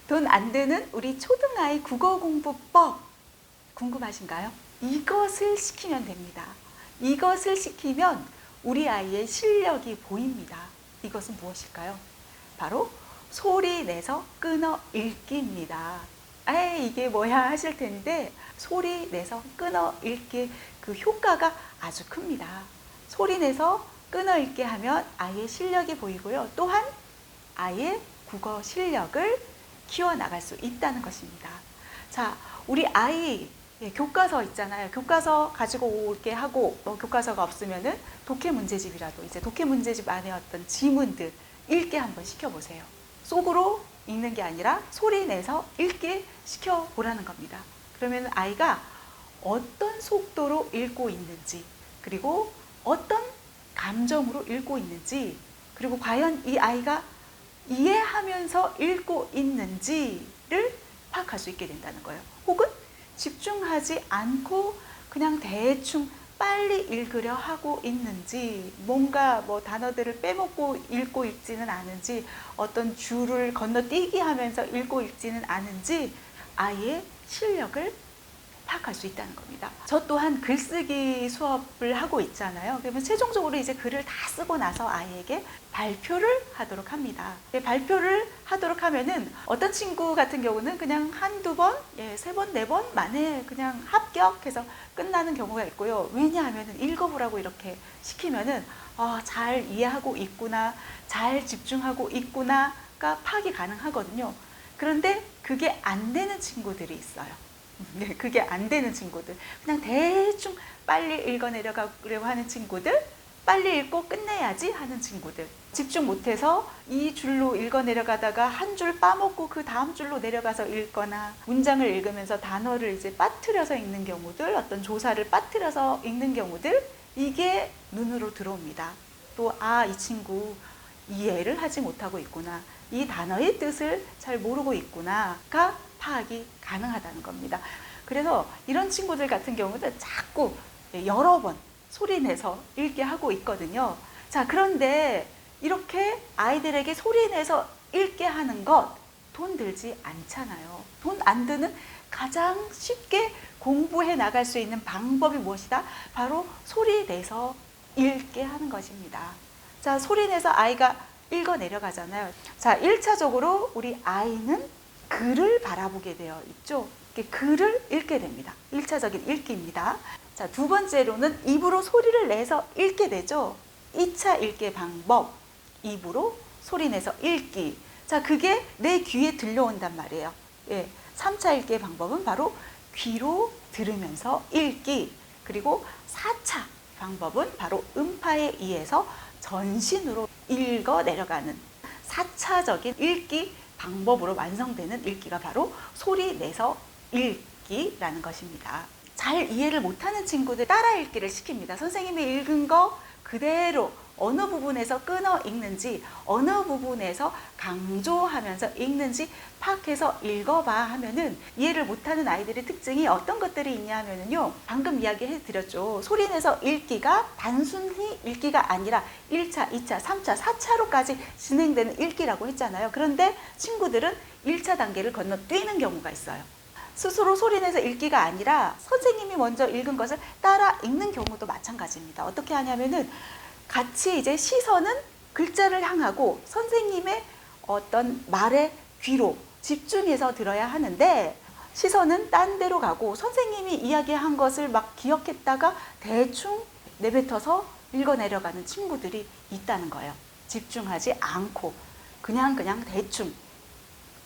돈 안 드는 우리 초등아이 국어공부법 궁금하신가요? 이것을 시키면 됩니다. 이것을 시키면 우리 아이의 실력이 보입니다. 이것은 무엇일까요? 바로 소리 내서 끊어 읽기입니다. 에이, 이게 뭐야 하실 텐데 소리 내서 끊어 읽기 그 효과가 아주 큽니다. 소리 내서 끊어 읽기 하면 아이의 실력이 보이고요. 또한 아이의 국어 실력을 키워나갈 수 있다는 것입니다. 자, 우리 아이 교과서 있잖아요. 교과서 가지고 오게 하고 교과서가 없으면은 독해 문제집이라도 이제 독해 문제집 안에 어떤 지문들 읽게 한번 시켜보세요. 속으로 읽는 게 아니라 소리 내서 읽게 시켜보라는 겁니다. 그러면 아이가 어떤 속도로 읽고 있는지, 그리고 어떤 감정으로 읽고 있는지, 그리고 과연 이 아이가 이해하면서 읽고 있는지를 파악할 수 있게 된다는 거예요. 혹은 집중하지 않고 그냥 대충 빨리 읽으려 하고 있는지, 뭔가 단어들을 빼먹고 읽고 있지는 않은지, 어떤 줄을 건너뛰기 하면서 읽고 있지는 않은지 아이의 실력을 파악할 수 있다는 겁니다. 저 또한 글쓰기 수업을 하고 있잖아요. 그러면 최종적으로 이제 글을 다 쓰고 나서 아이에게 발표를 하도록 합니다. 발표를 하도록 하면은 어떤 친구 같은 경우는 그냥 한두 번, 세 번, 네 번 만에 그냥 합격해서 끝나는 경우가 있고요. 왜냐하면은 읽어보라고 이렇게 시키면은 잘 이해하고 있구나, 잘 집중하고 있구나가 파악이 가능하거든요. 그런데 그게 안 되는 친구들이 있어요. 네, 그게 안 되는 친구들, 그냥 대충 빨리 읽어내려가려고 하는 친구들, 빨리 읽고 끝내야지 하는 친구들, 집중 못해서 이 줄로 읽어내려가다가 한 줄 빠먹고 그 다음 줄로 내려가서 읽거나, 문장을 읽으면서 단어를 이제 빠뜨려서 읽는 경우들, 어떤 조사를 빠뜨려서 읽는 경우들, 이게 눈으로 들어옵니다. 또 이 친구 이해를 하지 못하고 있구나, 이 단어의 뜻을 잘 모르고 있구나가 파악이 가능하다는 겁니다. 그래서 이런 친구들 같은 경우는 자꾸 여러 번 소리 내서 읽게 하고 있거든요. 자, 그런데 이렇게 아이들에게 소리 내서 읽게 하는 것 돈 들지 않잖아요. 돈 안 드는 가장 쉽게 공부해 나갈 수 있는 방법이 무엇이다? 바로 소리 내서 읽게 하는 것입니다. 자, 소리 내서 아이가 읽어 내려가잖아요. 자, 1차적으로 우리 아이는 글을 바라보게 되어 있죠. 글을 읽게 됩니다. 1차적인 읽기입니다. 자, 두 번째로는 입으로 소리를 내서 읽게 되죠. 2차 읽기 방법, 입으로 소리 내서 읽기. 자, 그게 내 귀에 들려온단 말이에요. 3차 읽기 방법은 바로 귀로 들으면서 읽기. 그리고 4차 방법은 바로 음파에 의해서 전신으로 읽어 내려가는 4차적인 읽기 방법으로 완성되는 읽기가 바로 소리 내서 읽기라는 것입니다. 잘 이해를 못하는 친구들 따라 읽기를 시킵니다. 선생님이 읽은 거 그대로 어느 부분에서 끊어 읽는지, 어느 부분에서 강조하면서 읽는지 파악해서 읽어봐 하면은, 이해를 못하는 아이들의 특징이 어떤 것들이 있냐 하면은요, 방금 이야기해 드렸죠. 소리 내서 읽기가 단순히 읽기가 아니라 1차, 2차, 3차, 4차로까지 진행되는 읽기라고 했잖아요. 그런데 친구들은 1차 단계를 건너뛰는 경우가 있어요. 스스로 소리내서 읽기가 아니라 선생님이 먼저 읽은 것을 따라 읽는 경우도 마찬가지입니다. 어떻게 하냐면은 같이 이제 시선은 글자를 향하고 선생님의 어떤 말의 귀로 집중해서 들어야 하는데, 시선은 딴 데로 가고 선생님이 이야기한 것을 막 기억했다가 대충 내뱉어서 읽어 내려가는 친구들이 있다는 거예요. 집중하지 않고 그냥 대충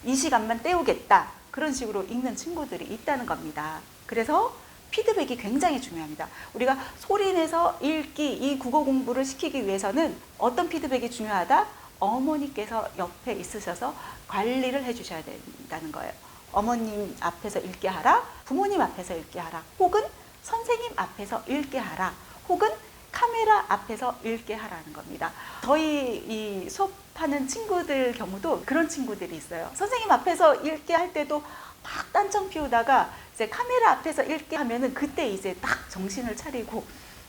이 시간만 때우겠다, 그런 식으로 읽는 친구들이 있다는 겁니다. 그래서 피드백이 굉장히 중요합니다. 우리가 소리내서 읽기, 이 국어 공부를 시키기 위해서는 어떤 피드백이 중요하다? 어머니께서 옆에 있으셔서 관리를 해주셔야 된다는 거예요. 어머님 앞에서 읽게 하라, 부모님 앞에서 읽게 하라, 혹은 선생님 앞에서 읽게 하라, 혹은 카메라 앞에서 읽게 하라는 겁니다. 저희 이 수업하는 친구들 경우도 그런 친구들이 있어요. 선생님 앞에서 읽게 할 때도 막 딴청 피우다가 이제 카메라 앞에서 읽게 하면은 그때 이제 딱 정신을 차리고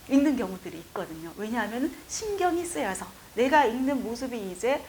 읽는 경우들이 있거든요. 왜냐하면 신경이 쓰여서 내가 읽는 모습이 이제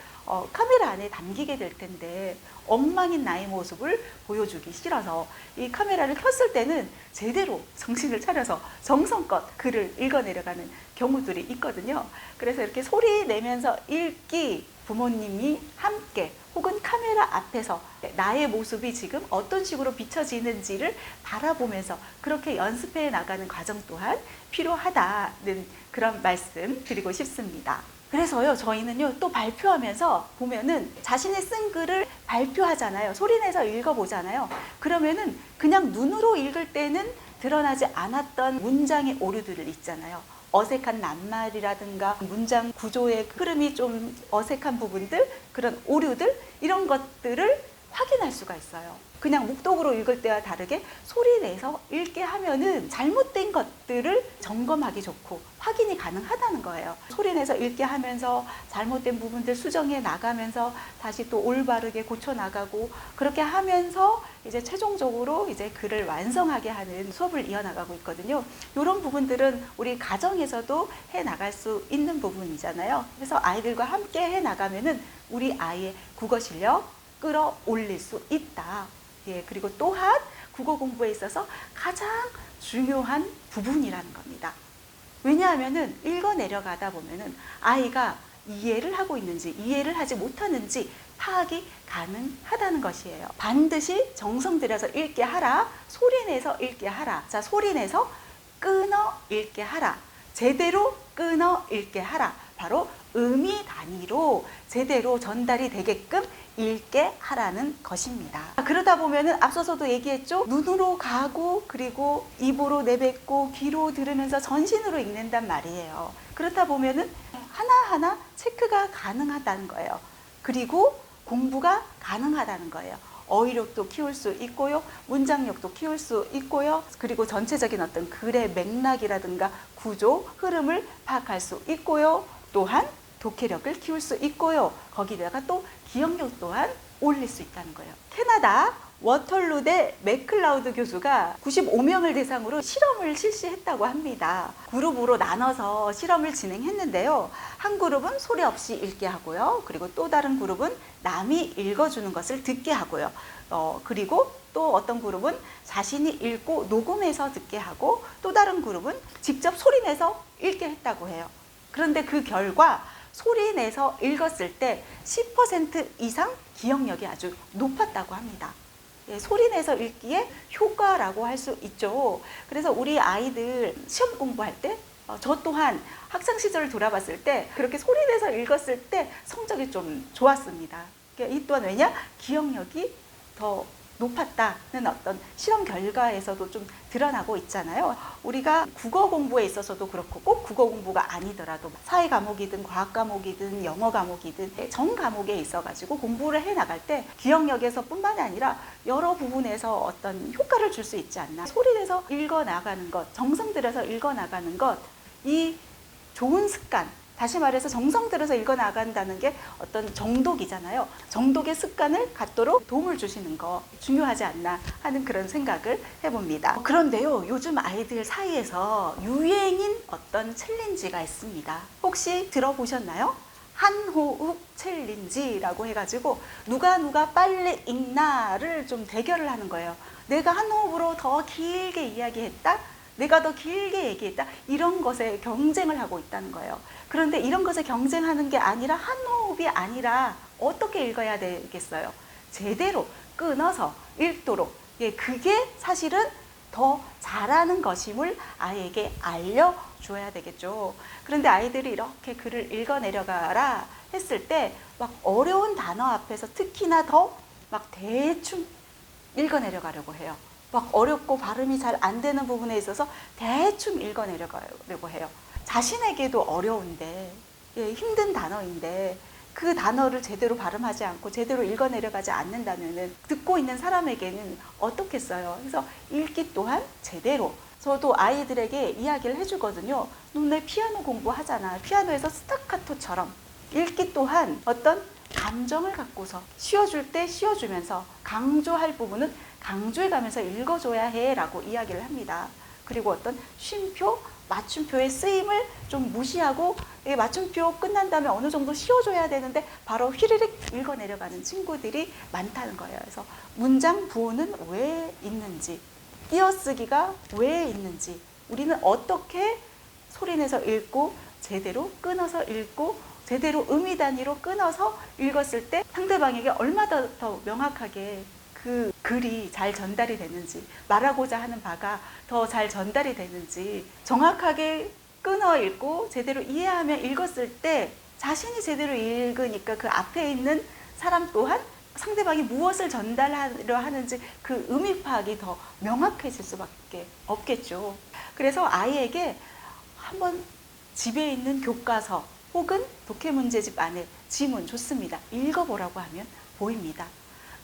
카메라 안에 담기게 될 텐데 엉망인 나의 모습을 보여주기 싫어서 이 카메라를 켰을 때는 제대로 정신을 차려서 정성껏 글을 읽어내려가는 경우들이 있거든요. 그래서 이렇게 소리 내면서 읽기, 부모님이 함께 혹은 카메라 앞에서 나의 모습이 지금 어떤 식으로 비춰지는지를 바라보면서 그렇게 연습해 나가는 과정 또한 필요하다는 그런 말씀 드리고 싶습니다. 그래서요, 저희는요, 또 발표하면서 보면은 자신이 쓴 글을 발표하잖아요. 소리내서 읽어보잖아요. 그러면은 그냥 눈으로 읽을 때는 드러나지 않았던 문장의 오류들을 있잖아요. 어색한 낱말이라든가 문장 구조의 흐름이 좀 어색한 부분들, 그런 오류들, 이런 것들을 확인할 수가 있어요. 그냥 묵독으로 읽을 때와 다르게 소리내서 읽게 하면은 잘못된 것들을 점검하기 좋고 확인이 가능하다는 거예요. 소리내서 읽게 하면서 잘못된 부분들 수정해 나가면서 다시 또 올바르게 고쳐 나가고 그렇게 하면서 이제 최종적으로 이제 글을 완성하게 하는 수업을 이어나가고 있거든요. 이런 부분들은 우리 가정에서도 해 나갈 수 있는 부분이잖아요. 그래서 아이들과 함께 해 나가면은 우리 아이의 국어 실력 끌어올릴 수 있다. 예, 그리고 또한 국어 공부에 있어서 가장 중요한 부분이라는 겁니다. 왜냐하면은 읽어 내려가다 보면은 아이가 이해를 하고 있는지 이해를 하지 못하는지 파악이 가능하다는 것이에요. 반드시 정성 들여서 읽게 하라. 소리내서 읽게 하라. 자, 소리내서 끊어 읽게 하라. 제대로 끊어 읽게 하라. 바로 의미 단위로 제대로 전달이 되게끔 읽게 하라는 것입니다. 그러다 보면은 앞서서도 얘기했죠. 눈으로 가고 그리고 입으로 내뱉고 귀로 들으면서 전신으로 읽는단 말이에요. 그렇다 보면은 하나하나 체크가 가능하다는 거예요. 그리고 공부가 가능하다는 거예요. 어휘력도 키울 수 있고요. 문장력도 키울 수 있고요. 그리고 전체적인 어떤 글의 맥락이라든가 구조, 흐름을 파악할 수 있고요. 또한 독해력을 키울 수 있고요. 거기다가 또 기억력 또한 올릴 수 있다는 거예요. 캐나다 워털루대 맥클라우드 교수가 95명을 대상으로 실험을 실시했다고 합니다. 그룹으로 나눠서 실험을 진행했는데요. 한 그룹은 소리 없이 읽게 하고요. 그리고 또 다른 그룹은 남이 읽어주는 것을 듣게 하고요. 그리고 또 어떤 그룹은 자신이 읽고 녹음해서 듣게 하고 또 다른 그룹은 직접 소리내서 읽게 했다고 해요. 그런데 그 결과 소리내서 읽었을 때 10% 이상 기억력이 아주 높았다고 합니다. 예, 소리내서 읽기에 효과라고 할 수 있죠. 그래서 우리 아이들 시험 공부할 때 저 또한 학창시절을 돌아봤을 때 그렇게 소리내서 읽었을 때 성적이 좀 좋았습니다. 이 또한 왜냐? 기억력이 더 높았다는 어떤 실험 결과에서도 좀 드러나고 있잖아요. 우리가 국어 공부에 있어서도 그렇고 꼭 국어 공부가 아니더라도 사회 과목이든 과학 과목이든 영어 과목이든 전 과목에 있어가지고 공부를 해 나갈 때 기억력에서 뿐만이 아니라 여러 부분에서 어떤 효과를 줄 수 있지 않나. 소리내서 읽어 나가는 것, 정성 들여서 읽어 나가는 것, 이 좋은 습관, 다시 말해서 정성 들여서 읽어 나간다는 게 어떤 정독이잖아요. 정독의 습관을 갖도록 도움을 주시는 거 중요하지 않나 하는 그런 생각을 해봅니다. 그런데요, 요즘 아이들 사이에서 유행인 어떤 챌린지가 있습니다. 혹시 들어보셨나요? 한호흡 챌린지라고 해가지고 누가 빨리 읽나를 좀 대결을 하는 거예요. 내가 한 호흡으로 더 길게 이야기했다? 내가 더 길게 얘기했다? 이런 것에 경쟁을 하고 있다는 거예요. 그런데 이런 것에 경쟁하는 게 아니라 한 호흡이 아니라 어떻게 읽어야 되겠어요? 제대로 끊어서 읽도록. 예, 그게 사실은 더 잘하는 것임을 아이에게 알려줘야 되겠죠. 그런데 아이들이 이렇게 글을 읽어내려가라 했을 때 막 어려운 단어 앞에서 특히나 더 막 대충 읽어내려가려고 해요. 막 어렵고 발음이 잘 안 되는 부분에 있어서 대충 읽어내려가려고 해요. 자신에게도 어려운데, 예, 힘든 단어인데 그 단어를 제대로 발음하지 않고 제대로 읽어내려가지 않는다면은 듣고 있는 사람에게는 어떻겠어요? 그래서 읽기 또한 제대로. 저도 아이들에게 이야기를 해주거든요. 너네 피아노 공부하잖아. 피아노에서 스타카토처럼 읽기 또한 어떤 감정을 갖고서 씌워줄 때 씌워주면서 강조할 부분은 강조해가면서 읽어줘야 해 라고 이야기를 합니다. 그리고 어떤 쉼표, 맞춤표의 쓰임을 좀 무시하고 맞춤표 끝난 다음에 어느 정도 씌워줘야 되는데 바로 휘리릭 읽어 내려가는 친구들이 많다는 거예요. 그래서 문장 부호는 왜 있는지, 띄어쓰기가 왜 있는지, 우리는 어떻게 소리내서 읽고 제대로 끊어서 읽고 제대로 의미 단위로 끊어서 읽었을 때 상대방에게 얼마나 더 명확하게 그 글이 잘 전달이 되는지, 말하고자 하는 바가 더 잘 전달이 되는지 정확하게 끊어 읽고 제대로 이해하며 읽었을 때 자신이 제대로 읽으니까 그 앞에 있는 사람 또한 상대방이 무엇을 전달하려 하는지 그 의미 파악이 더 명확해질 수밖에 없겠죠. 그래서 아이에게 한번 집에 있는 교과서 혹은 독해 문제집 안에 지문 좋습니다. 읽어보라고 하면 보입니다.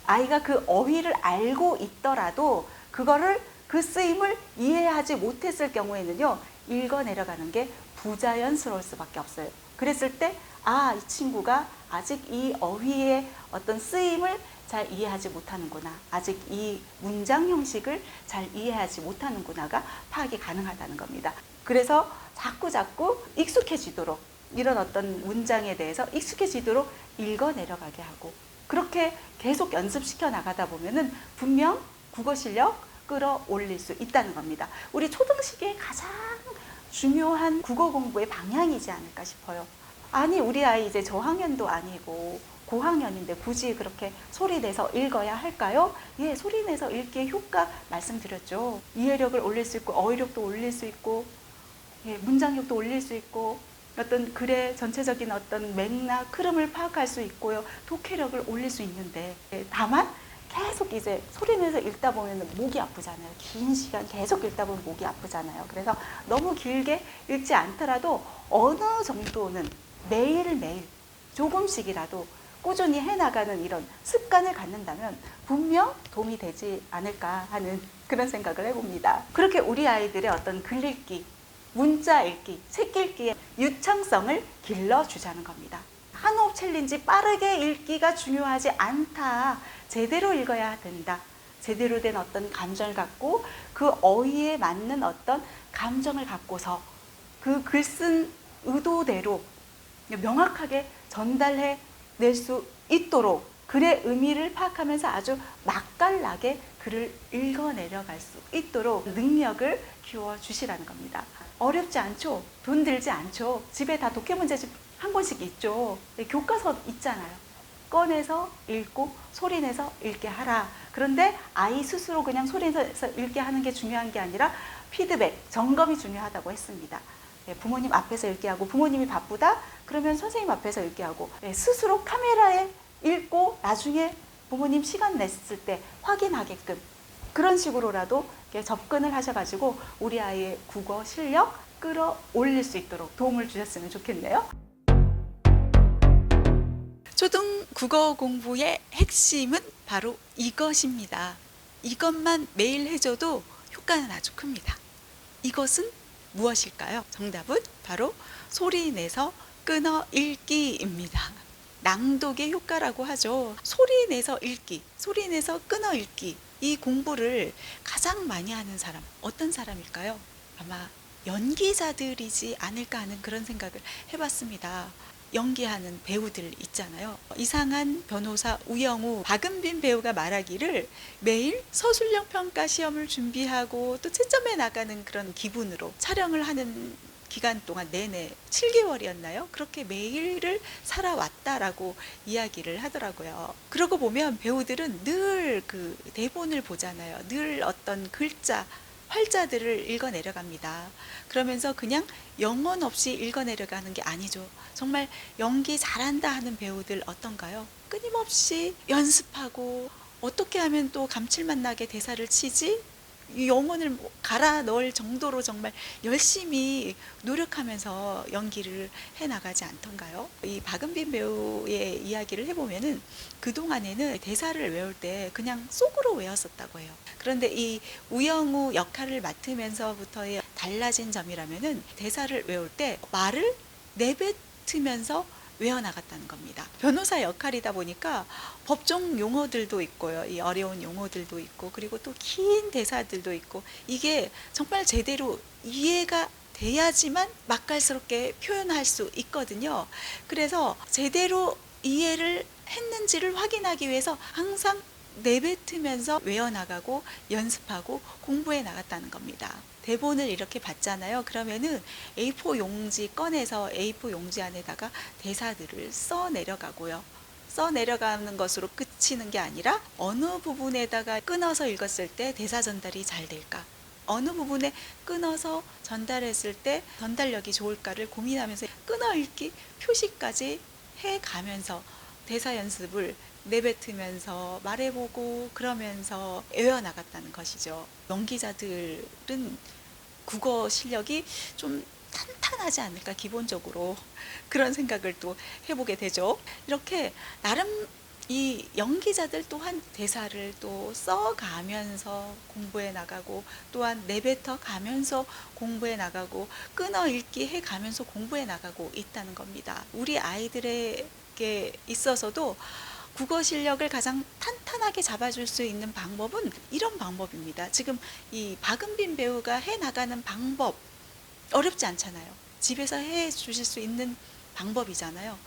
아이가 그 어휘를 알고 있더라도 그거를 그 쓰임을 이해하지 못했을 경우에는요, 읽어 내려가는 게 부자연스러울 수밖에 없어요. 그랬을 때 이 친구가 아직 이 어휘의 어떤 쓰임을 잘 이해하지 못하는구나, 아직 이 문장 형식을 잘 이해하지 못하는구나가 파악이 가능하다는 겁니다. 그래서 자꾸 익숙해지도록, 이런 어떤 문장에 대해서 익숙해지도록 읽어 내려가게 하고, 그렇게 계속 연습시켜 나가다 보면은 분명 국어 실력 끌어올릴 수 있다는 겁니다. 우리 초등시기에 가장 중요한 국어 공부의 방향이지 않을까 싶어요. 아니, 우리 아이 이제 저학년도 아니고 고학년인데 굳이 그렇게 소리 내서 읽어야 할까요? 예, 소리 내서 읽기의 효과 말씀드렸죠. 이해력을 올릴 수 있고, 어휘력도 올릴 수 있고, 예, 문장력도 올릴 수 있고, 어떤 글의 전체적인 어떤 맥락, 흐름을 파악할 수 있고요. 독해력을 올릴 수 있는데, 다만 계속 이제 소리 내서 읽다 보면 목이 아프잖아요. 긴 시간 계속 읽다 보면 목이 아프잖아요. 그래서 너무 길게 읽지 않더라도 어느 정도는 매일매일 조금씩이라도 꾸준히 해나가는 이런 습관을 갖는다면 분명 도움이 되지 않을까 하는 그런 생각을 해봅니다. 그렇게 우리 아이들의 어떤 글 읽기, 문자 읽기, 책 읽기의 유창성을 길러주자는 겁니다. 한호흡 챌린지, 빠르게 읽기가 중요하지 않다. 제대로 읽어야 된다. 제대로 된 어떤 감정을 갖고 그 어휘에 맞는 어떤 감정을 갖고서 그 글 쓴 의도대로 명확하게 전달해 낼 수 있도록 글의 의미를 파악하면서 아주 맛깔나게 글을 읽어 내려갈 수 있도록 능력을 키워주시라는 겁니다. 어렵지 않죠? 돈 들지 않죠? 집에 다 독해 문제집 한 권씩 있죠. 교과서 있잖아요. 꺼내서 읽고 소리내서 읽게 하라. 그런데 아이 스스로 그냥 소리내서 읽게 하는 게 중요한 게 아니라 피드백, 점검이 중요하다고 했습니다. 부모님 앞에서 읽게 하고, 부모님이 바쁘다? 그러면 선생님 앞에서 읽게 하고, 스스로 카메라에 읽고 나중에 부모님 시간 냈을 때 확인하게끔 그런 식으로라도 접근을 하셔가지고 우리 아이의 국어 실력 끌어올릴 수 있도록 도움을 주셨으면 좋겠네요. 초등 국어 공부의 핵심은 바로 이것입니다. 이것만 매일 해줘도 효과는 아주 큽니다. 이것은 무엇일까요? 정답은 바로 소리 내서 끊어 읽기입니다. 낭독의 효과라고 하죠. 소리 내서 읽기, 소리 내서 끊어 읽기. 이 공부를 가장 많이 하는 사람, 어떤 사람일까요? 아마 연기자들이지 않을까 하는 그런 생각을 해봤습니다. 연기하는 배우들 있잖아요. 이상한 변호사 우영우, 박은빈 배우가 말하기를 매일 서술형 평가 시험을 준비하고 또 채점해 나가는 그런 기분으로 촬영을 하는 기간 동안 내내 7개월이었나요? 그렇게 매일을 살아왔다라고 이야기를 하더라고요. 그러고 보면 배우들은 늘 그 대본을 보잖아요. 늘 어떤 글자, 활자들을 읽어 내려갑니다. 그러면서 그냥 영혼 없이 읽어 내려가는 게 아니죠. 정말 연기 잘한다 하는 배우들 어떤가요? 끊임없이 연습하고 어떻게 하면 또 감칠맛 나게 대사를 치지? 이 영혼을 갈아 넣을 정도로 정말 열심히 노력하면서 연기를 해나가지 않던가요? 이 박은빈 배우의 이야기를 해보면은 그동안에는 대사를 외울 때 그냥 속으로 외웠었다고 해요. 그런데 이 우영우 역할을 맡으면서부터의 달라진 점이라면은 대사를 외울 때 말을 내뱉으면서 외워나갔다는 겁니다. 변호사 역할이다 보니까 법정 용어들도 있고요. 이 어려운 용어들도 있고, 그리고 또 긴 대사들도 있고, 이게 정말 제대로 이해가 돼야지만 맛깔스럽게 표현할 수 있거든요. 그래서 제대로 이해를 했는지를 확인하기 위해서 항상 내뱉으면서 외워나가고 연습하고 공부해 나갔다는 겁니다. 대본을 이렇게 봤잖아요. 그러면은 A4 용지 꺼내서 A4 용지 안에다가 대사들을 써 내려가고요. 써 내려가는 것으로 그치는 게 아니라 어느 부분에다가 끊어서 읽었을 때 대사 전달이 잘 될까? 어느 부분에 끊어서 전달했을 때 전달력이 좋을까를 고민하면서 끊어 읽기 표시까지 해가면서 대사 연습을 내뱉으면서 말해보고 그러면서 외워나갔다는 것이죠. 연기자들은 국어 실력이 좀 탄탄하지 않을까 기본적으로 그런 생각을 또 해보게 되죠. 이렇게 나름 이 연기자들 또한 대사를 또 써가면서 공부해 나가고 또한 내뱉어 가면서 공부해 나가고 끊어 읽기 해 가면서 공부해 나가고 있다는 겁니다. 우리 아이들에게 있어서도 국어 실력을 가장 탄탄하게 잡아줄 수 있는 방법은 이런 방법입니다. 지금 이 박은빈 배우가 해 나가는 방법 어렵지 않잖아요. 집에서 해 주실 수 있는 방법이잖아요.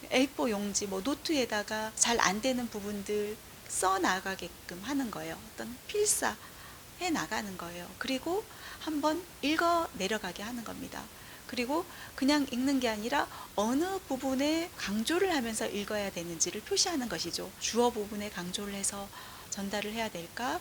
A4 용지, 노트에다가 잘 안 되는 부분들 써 나가게끔 하는 거예요. 어떤 필사 해 나가는 거예요. 그리고 한번 읽어 내려가게 하는 겁니다. 그리고 그냥 읽는 게 아니라 어느 부분에 강조를 하면서 읽어야 되는지를 표시하는 것이죠. 주어 부분에 강조를 해서 전달을 해야 될까?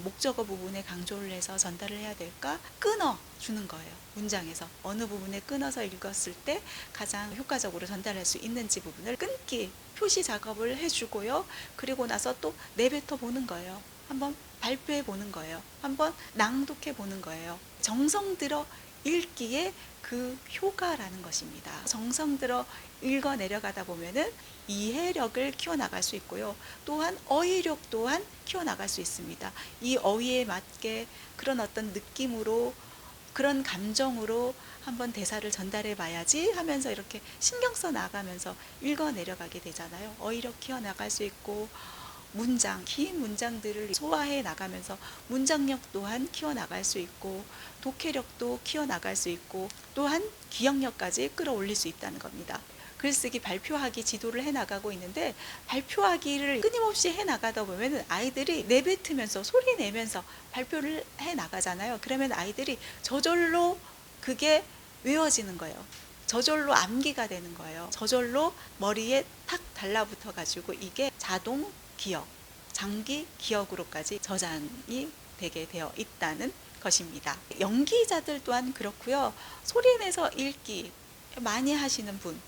목적어 부분에 강조를 해서 전달을 해야 될까? 끊어 주는 거예요. 문장에서 어느 부분에 끊어서 읽었을 때 가장 효과적으로 전달할 수 있는지 부분을 끊기 표시 작업을 해주고요. 그리고 나서 또 내뱉어 보는 거예요. 한번 발표해 보는 거예요. 한번 낭독해 보는 거예요. 정성 들어 읽기에 그 효과라는 것입니다. 정성 들어 읽어 내려가다 보면은 이해력을 키워나갈 수 있고요. 또한 어휘력 또한 키워나갈 수 있습니다. 이 어휘에 맞게 그런 어떤 느낌으로 그런 감정으로 한번 대사를 전달해 봐야지 하면서 이렇게 신경 써 나가면서 읽어 내려가게 되잖아요. 어휘력 키워나갈 수 있고 문장, 긴 문장들을 소화해 나가면서 문장력 또한 키워나갈 수 있고 독해력도 키워나갈 수 있고 또한 기억력까지 끌어올릴 수 있다는 겁니다. 글쓰기 발표하기 지도를 해 나가고 있는데 발표하기를 끊임없이 해 나가다 보면 아이들이 내뱉으면서 소리 내면서 발표를 해 나가잖아요. 그러면 아이들이 저절로 그게 외워지는 거예요. 저절로 암기가 되는 거예요. 저절로 머리에 탁 달라붙어 가지고 이게 자동 기억, 장기 기억으로까지 저장이 되게 되어 있다는 것입니다. 연기자들 또한 그렇고요. 소리내서 읽기 많이 하시는 분,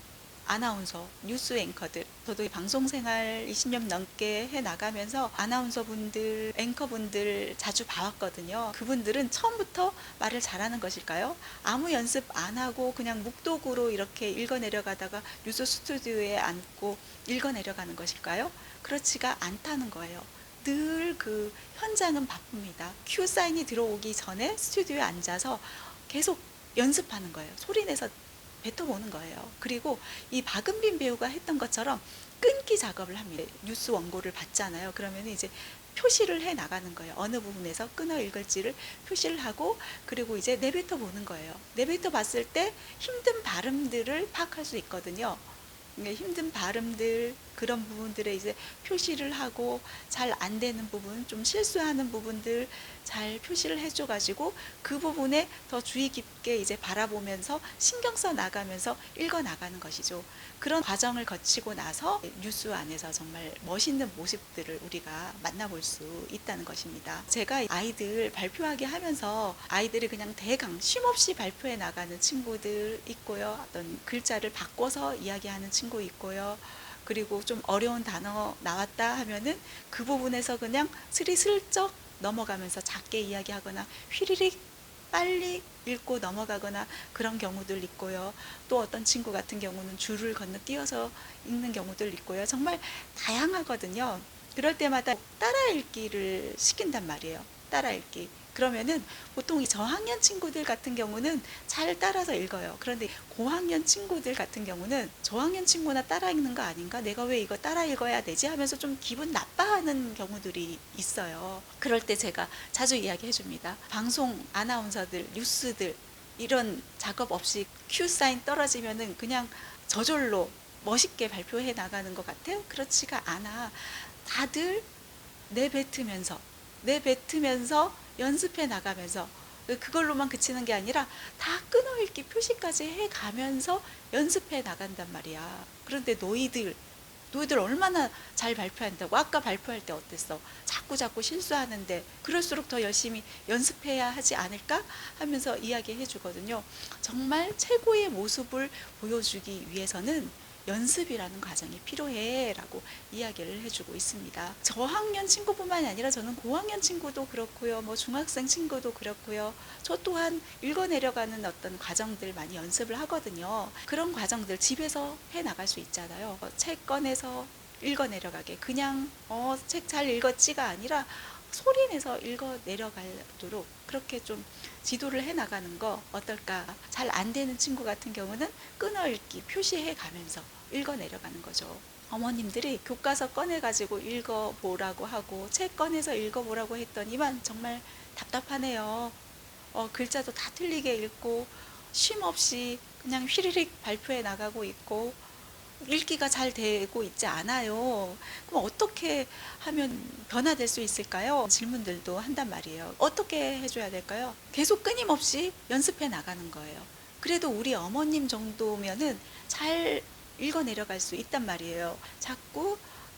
아나운서, 뉴스 앵커들, 저도 방송 생활 20년 넘게 해 나가면서 아나운서 분들, 앵커 분들 자주 봐왔거든요. 그분들은 처음부터 말을 잘하는 것일까요? 아무 연습 안 하고 그냥 묵독으로 이렇게 읽어 내려가다가 뉴스 스튜디오에 앉고 읽어 내려가는 것일까요? 그렇지가 않다는 거예요. 늘 그 현장은 바쁩니다. 큐 사인이 들어오기 전에 스튜디오에 앉아서 계속 연습하는 거예요. 소리내서 뱉어보는 거예요. 그리고 이 박은빈 배우가 했던 것처럼 끊기 작업을 합니다. 뉴스 원고를 봤잖아요. 그러면 이제 표시를 해 나가는 거예요. 어느 부분에서 끊어 읽을지를 표시를 하고 그리고 이제 내뱉어 보는 거예요. 내뱉어 봤을 때 힘든 발음들을 파악할 수 있거든요. 힘든 발음들 그런 부분들에 이제 표시를 하고 잘 안 되는 부분, 좀 실수하는 부분들 잘 표시를 해줘 가지고 그 부분에 더 주의 깊게 이제 바라보면서 신경 써 나가면서 읽어 나가는 것이죠. 그런 과정을 거치고 나서 뉴스 안에서 정말 멋있는 모습들을 우리가 만나볼 수 있다는 것입니다. 제가 아이들 발표하게 하면서 아이들이 그냥 대강 쉼없이 발표해 나가는 친구들 있고요. 어떤 글자를 바꿔서 이야기하는 친구 있고요. 그리고 좀 어려운 단어 나왔다 하면은 그 부분에서 그냥 스리슬쩍 넘어가면서 작게 이야기하거나 휘리릭 빨리 읽고 넘어가거나 그런 경우들 있고요. 또 어떤 친구 같은 경우는 줄을 건너뛰어서 읽는 경우들 있고요. 정말 다양하거든요. 그럴 때마다 따라 읽기를 시킨단 말이에요. 따라 읽기. 그러면은 보통 이 저학년 친구들 같은 경우는 잘 따라서 읽어요. 그런데 고학년 친구들 같은 경우는 저학년 친구나 따라 읽는 거 아닌가? 내가 왜 이거 따라 읽어야 되지? 하면서 좀 기분 나빠하는 경우들이 있어요. 그럴 때 제가 자주 이야기해 줍니다. 방송 아나운서들, 뉴스들 이런 작업 없이 큐 사인 떨어지면은 그냥 저절로 멋있게 발표해 나가는 것 같아요? 그렇지가 않아. 다들 내뱉으면서 연습해 나가면서 그걸로만 그치는 게 아니라 다 끊어읽기 표시까지 해 가면서 연습해 나간단 말이야. 그런데 너희들 얼마나 잘 발표한다고. 아까 발표할 때 어땠어? 자꾸 실수하는데 그럴수록 더 열심히 연습해야 하지 않을까 하면서 이야기해 주거든요. 정말 최고의 모습을 보여주기 위해서는 연습이라는 과정이 필요해 라고 이야기를 해주고 있습니다. 저학년 친구뿐만이 아니라 저는 고학년 친구도 그렇고요, 뭐 중학생 친구도 그렇고요, 저 또한 읽어내려가는 어떤 과정들 많이 연습을 하거든요. 그런 과정들 집에서 해 나갈 수 있잖아요. 책 꺼내서 읽어내려가게, 그냥 책 잘 읽었지가 아니라 소리 내서 읽어 내려가도록 그렇게 좀 지도를 해 나가는 거 어떨까. 잘 안 되는 친구 같은 경우는 끊어읽기 표시해 가면서 읽어 내려가는 거죠. 어머님들이 교과서 꺼내가지고 읽어보라고 하고 책 꺼내서 읽어보라고 했더니만 정말 답답하네요. 글자도 다 틀리게 읽고 쉼 없이 그냥 휘리릭 발표해 나가고 있고 읽기가 잘 되고 있지 않아요. 그럼 어떻게 하면 변화될 수 있을까요? 질문들도 한단 말이에요. 어떻게 해줘야 될까요? 계속 끊임없이 연습해 나가는 거예요. 그래도 우리 어머님 정도면은 잘 읽어 내려갈 수 있단 말이에요. 자꾸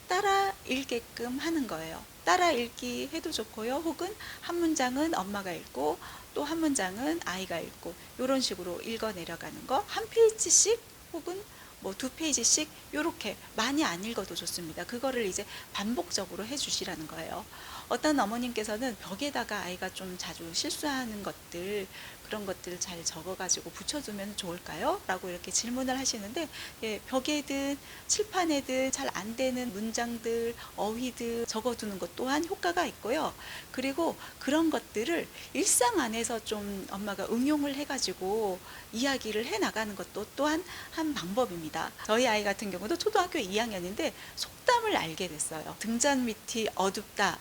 따라 읽게끔 하는 거예요. 따라 읽기 해도 좋고요. 혹은 한 문장은 엄마가 읽고 또 한 문장은 아이가 읽고 이런 식으로 읽어 내려가는 거. 한 페이지씩 혹은 뭐 2페이지씩 이렇게 많이 안 읽어도 좋습니다. 그거를 이제 반복적으로 해주시라는 거예요. 어떤 어머님께서는 벽에다가 아이가 좀 자주 실수하는 것들, 그런 것들 잘 적어가지고 붙여두면 좋을까요? 라고 이렇게 질문을 하시는데, 예, 벽에든 칠판에든 잘 안 되는 문장들, 어휘들 적어두는 것 또한 효과가 있고요. 그리고 그런 것들을 일상 안에서 좀 엄마가 응용을 해가지고 이야기를 해 나가는 것도 또한 한 방법입니다. 저희 아이 같은 경우도 초등학교 2학년인데 속담을 알게 됐어요. 등잔 밑이 어둡다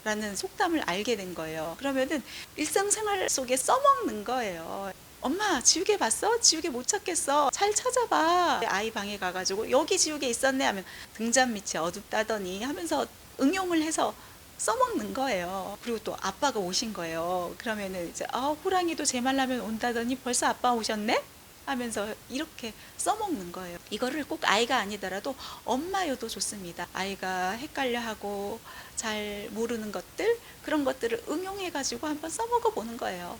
라는 속담을 알게 된 거예요. 그러면은 일상생활 속에 써먹는 거예요. 엄마, 지우개 봤어? 지우개 못 찾겠어. 잘 찾아봐. 아이 방에 가가지고 여기 지우개 있었네 하면 등잔 밑이 어둡다더니 하면서 응용을 해서 써먹는 거예요. 그리고 또 아빠가 오신 거예요. 그러면은 이제 호랑이도 제 말 하면 온다더니 벌써 아빠 오셨네? 하면서 이렇게 써먹는 거예요. 이거를 꼭 아이가 아니더라도 엄마여도 좋습니다. 아이가 헷갈려하고 잘 모르는 것들, 그런 것들을 응용해가지고 한번 써먹어 보는 거예요.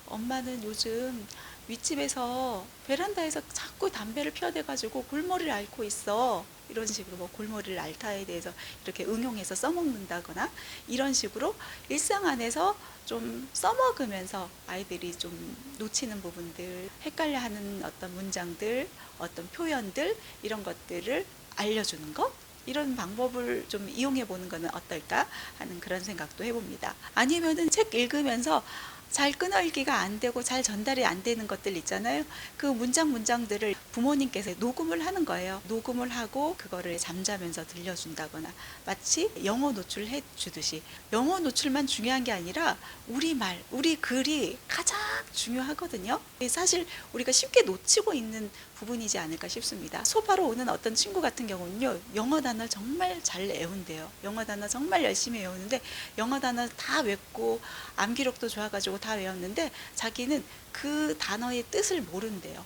엄마는 요즘 윗집에서 베란다에서 자꾸 담배를 피워대가지고 골머리를 앓고 있어. 이런 식으로 뭐 골머리를 앓다에 대해서 이렇게 응용해서 써먹는다거나 이런 식으로 일상 안에서 좀 써먹으면서 아이들이 좀 놓치는 부분들, 헷갈려하는 어떤 문장들, 어떤 표현들, 이런 것들을 알려주는 것, 이런 방법을 좀 이용해 보는 것은 어떨까 하는 그런 생각도 해봅니다. 아니면은 책 읽으면서 잘 끊어읽기가 안 되고 잘 전달이 안 되는 것들 있잖아요. 그 문장들을 부모님께서 녹음을 하는 거예요. 녹음을 하고 그거를 잠자면서 들려준다거나, 마치 영어 노출해 주듯이. 영어 노출만 중요한 게 아니라 우리말, 우리 글이 가장 중요하거든요. 사실 우리가 쉽게 놓치고 있는 부분이지 않을까 싶습니다. 소파로 오는 어떤 친구 같은 경우는요, 영어 단어 정말 잘 외운대요. 영어 단어 정말 열심히 외우는데 영어 단어 다 외웠고 암기력도 좋아가지고 다 외웠는데 자기는 그 단어의 뜻을 모른대요.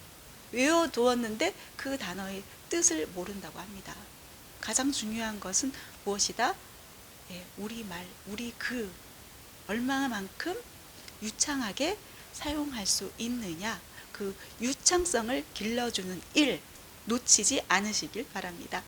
외워두었는데 그 단어의 뜻을 모른다고 합니다. 가장 중요한 것은 무엇이다? 우리말, 우리 글, 얼마만큼 유창하게 사용할 수 있느냐, 그 유창성을 길러주는 일 놓치지 않으시길 바랍니다.